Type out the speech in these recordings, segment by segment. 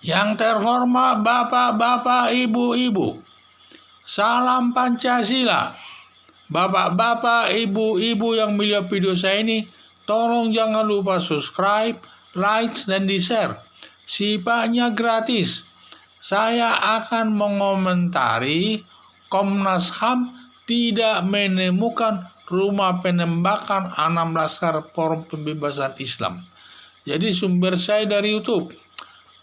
Yang terhormat bapak-bapak, ibu-ibu, salam Pancasila. Bapak-bapak, ibu-ibu yang melihat video saya ini, tolong jangan lupa subscribe, like, dan di-share. Sifatnya gratis. Saya akan mengomentari Komnas HAM tidak menemukan rumah penembakan 6 Laskar Forum Pembebasan Islam. Jadi sumber saya dari YouTube.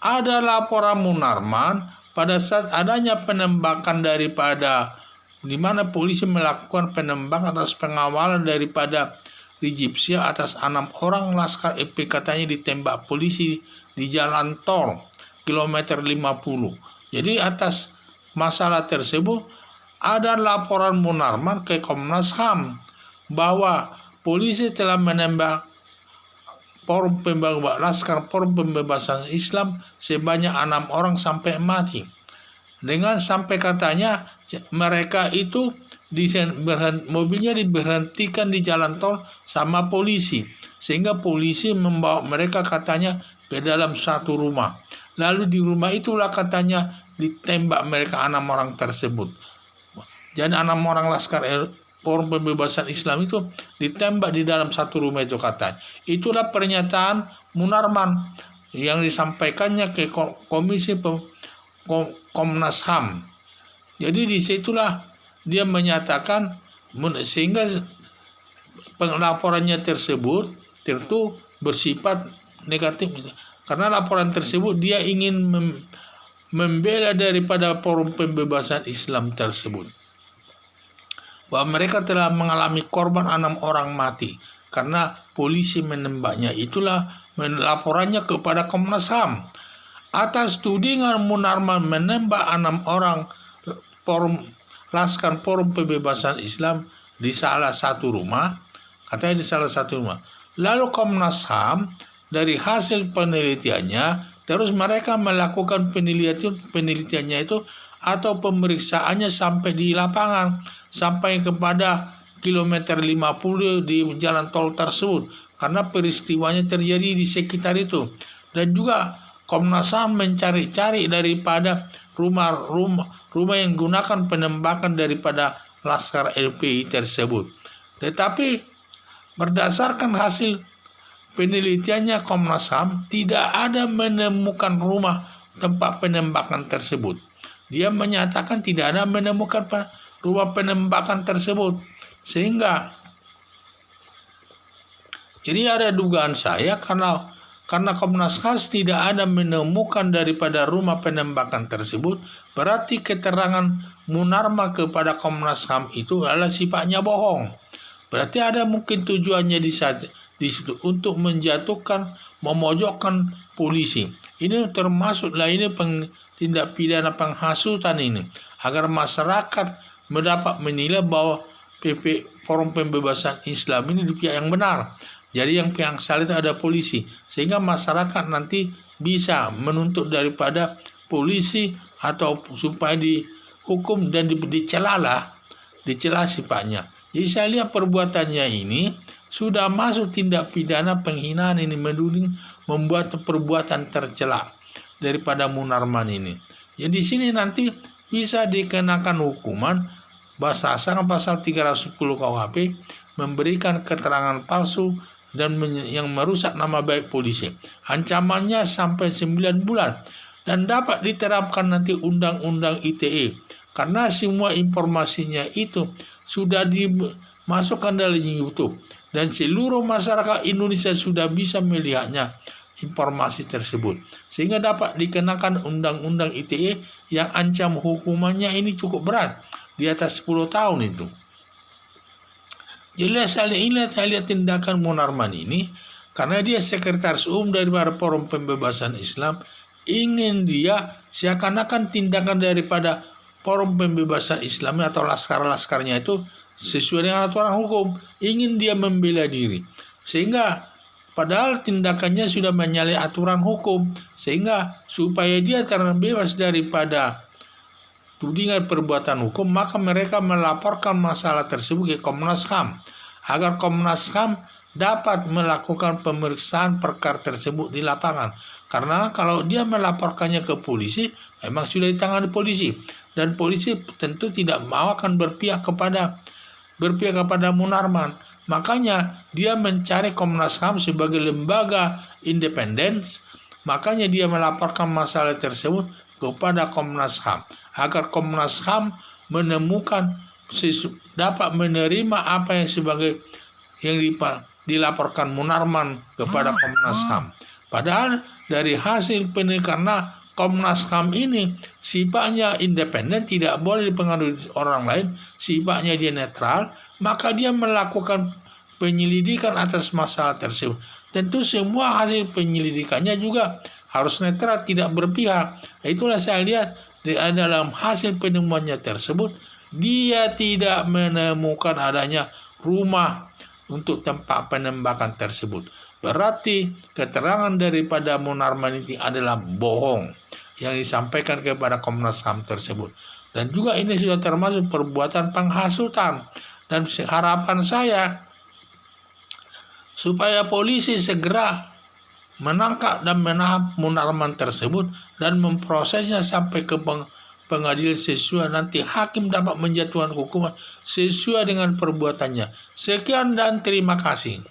Ada laporan Munarman pada saat adanya penembakan daripada di mana polisi melakukan penembakan atas pengawalan daripada Rizik Syihab atas 6 orang Laskar FP katanya ditembak polisi di jalan tol kilometer 50. Jadi atas masalah tersebut ada laporan Munarman ke Komnas HAM bahwa polisi telah menembak Laskar Forum Pembebasan Islam sebanyak 6 orang sampai mati. Dengan sampai katanya mereka itu mobilnya diberhentikan di jalan tol sama polisi, sehingga polisi membawa mereka katanya ke dalam satu rumah. Lalu di rumah itulah katanya ditembak mereka 6 orang tersebut. Jadi 6 orang Laskar Forum Pembebasan Islam itu ditembak di dalam satu rumah itu katanya. Itulah pernyataan Munarman yang disampaikannya ke Komisi Komnas HAM. Jadi disitulah dia menyatakan sehingga laporannya tersebut tentu bersifat negatif karena laporan tersebut dia ingin membela daripada Forum Pembebasan Islam tersebut bahwa mereka telah mengalami korban 6 orang mati karena polisi menembaknya. Itulah laporannya kepada Komnas HAM. Atas tudingan Munarman menembak 6 orang Laskar Forum Pembebasan Islam di salah satu rumah, katanya di salah satu rumah. Lalu Komnas HAM dari hasil penelitiannya, terus mereka melakukan penelitiannya itu atau pemeriksaannya sampai di lapangan, sampai kepada kilometer 50 di jalan tol tersebut, karena peristiwanya terjadi di sekitar itu. Dan juga Komnas HAM mencari-cari daripada rumah yang gunakan penembakan daripada Laskar LPI tersebut. Tetapi berdasarkan hasil penelitiannya Komnas HAM tidak ada menemukan rumah tempat penembakan tersebut. Dia menyatakan tidak ada menemukan rumah penembakan tersebut. Sehingga jadi ada dugaan saya karena Komnas HAM tidak ada menemukan daripada rumah penembakan tersebut, berarti keterangan Munarman kepada Komnas HAM itu adalah sifatnya bohong. Berarti ada mungkin tujuannya di situ untuk menjatuhkan, memojokkan polisi. Ini termasuklah ini tindak pidana penghasutan ini, agar masyarakat mendapat menilai bahwa Forum Pembebasan Islam ini di pihak yang benar. Jadi yang pihak salah itu ada polisi, sehingga masyarakat nanti bisa menuntut daripada polisi atau supaya dihukum dan dicela sifatnya. Jadi saya lihat perbuatannya ini sudah masuk tindak pidana penghinaan ini, menuding membuat perbuatan tercela daripada Munarman ini. Jadi di sini nanti bisa dikenakan hukuman berdasarkan pasal 310 KUHP memberikan keterangan palsu dan yang merusak nama baik polisi. Ancamannya sampai 9 bulan dan dapat diterapkan nanti Undang-Undang ITE karena semua informasinya itu sudah dimasukkan dalam YouTube dan seluruh masyarakat Indonesia sudah bisa melihatnya informasi tersebut, sehingga dapat dikenakan Undang-Undang ITE yang ancam hukumannya ini cukup berat, di atas 10 tahun itu. Jelas saya lihat tindakan Munarman ini karena dia sekretaris umum daripada Forum Pembebasan Islam, ingin dia seakan-akan tindakan daripada Forum Pembebasan Islam atau laskar-laskarnya itu sesuai dengan aturan hukum, ingin dia membela diri, sehingga padahal tindakannya sudah menyalahi aturan hukum, sehingga supaya dia terbebas daripada tudingan perbuatan hukum, maka mereka melaporkan masalah tersebut ke Komnas HAM agar Komnas HAM dapat melakukan pemeriksaan perkara tersebut di lapangan. Karena kalau dia melaporkannya ke polisi, memang sudah ditangani polisi. Dan polisi tentu tidak mau akan berpihak kepada Munarman. Makanya dia mencari Komnas HAM sebagai lembaga independen. Makanya dia melaporkan masalah tersebut kepada Komnas HAM. Agar Komnas HAM menemukan, dapat menerima apa yang dilaporkan Munarman kepada Komnas HAM. Padahal dari hasil karena Komnas HAM ini sifatnya independen, tidak boleh dipengaruhi orang lain, sifatnya dia netral, maka dia melakukan penyelidikan atas masalah tersebut. Tentu semua hasil penyelidikannya juga harus netral, tidak berpihak. Itulah saya lihat dalam hasil penemuannya tersebut, dia tidak menemukan adanya rumah untuk tempat penembakan tersebut. Berarti keterangan daripada Munarman ini adalah bohong yang disampaikan kepada Komnas HAM tersebut. Dan juga ini sudah termasuk perbuatan penghasutan. Dan harapan saya supaya polisi segera menangkap dan menahan Munarman tersebut dan memprosesnya sampai ke pengadilan sesuai, nanti hakim dapat menjatuhkan hukuman sesuai dengan perbuatannya. Sekian dan terima kasih.